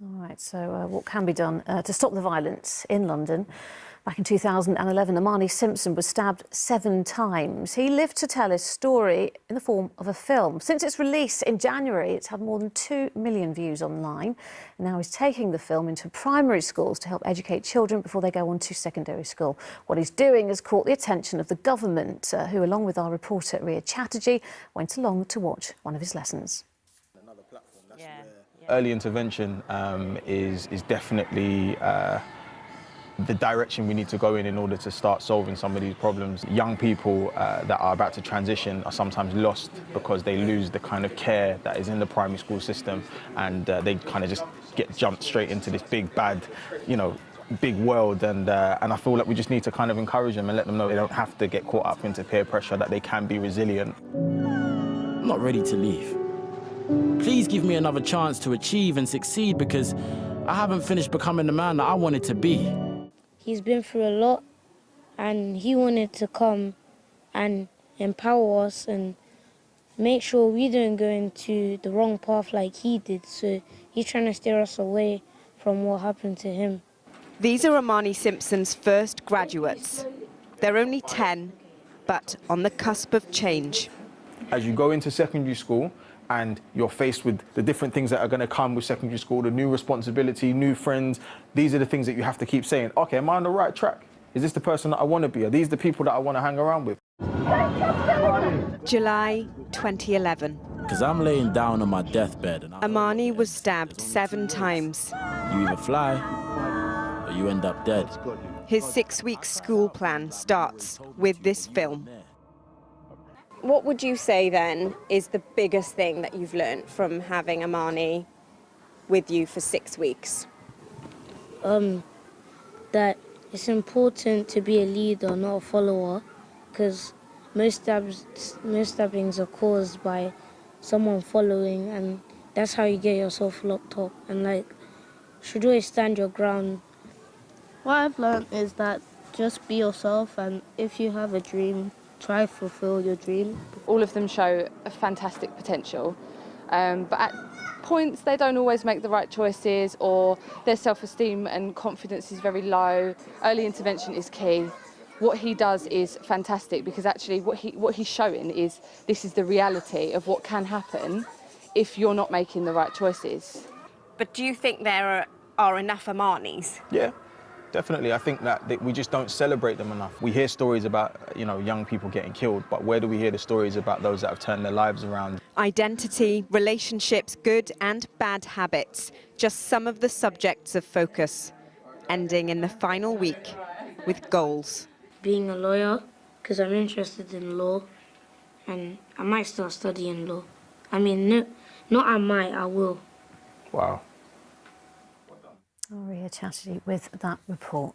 All right, so what can be done to stop the violence in London? Back in 2011, Amani Simpson was stabbed 7 times. He lived to tell his story in the form of a film. Since its release in January, it's had more than 2 million views online. And now he's taking the film into primary schools to help educate children before they go on to secondary school. What he's doing has caught the attention of the government, who, along with our reporter Ria Chatterjee, went along to watch one of his lessons. Early intervention is definitely the direction we need to go in order to start solving some of these problems. Young people that are about to transition are sometimes lost because they lose the kind of care that is in the primary school system, and they kind of just get jumped straight into this big bad, big world. And I feel like we just need to kind of encourage them and let them know they don't have to get caught up into peer pressure, that they can be resilient. I'm not ready to leave. Please give me another chance to achieve and succeed, because I haven't finished becoming the man that I wanted to be. He's been through a lot, and he wanted to come and empower us and make sure we don't go into the wrong path like he did. So he's trying to steer us away from what happened to him. These are Amani Simpson's first graduates. They're only 10, but on the cusp of change. As you go into secondary school and you're faced with the different things that are going to come with secondary school, the new responsibility, new friends, these are the things that you have to keep saying, okay, am I on the right track? Is this the person that I want to be? Are these the people that I want to hang around with? July 2011. Because I'm laying down on my deathbed. And Amani was stabbed 7 times. You either fly or you end up dead. His 6-week school plan starts with this film. What would you say then is the biggest thing that you've learned from having Amani with you for 6 weeks? That it's important to be a leader, not a follower, because most stabbings are caused by someone following, and that's how you get yourself locked up. And you should always stand your ground. What I've learned is that just be yourself, and if you have a dream, try to fulfill your dream. All of them show a fantastic potential, but at points they don't always make the right choices, or their self-esteem and confidence is very low. Early intervention is key. What he does is fantastic, because actually what he's showing is this is the reality of what can happen if you're not making the right choices. But do you think there are enough Amanis? Yeah. Definitely. I think that we just don't celebrate them enough. We hear stories about, young people getting killed, but where do we hear the stories about those that have turned their lives around? Identity, relationships, good and bad habits, just some of the subjects of focus, ending in the final week with goals. Being a lawyer, because I'm interested in law, and I might start studying law. I mean, no, not I might, I will. Wow. Ria Chatterjee with that report.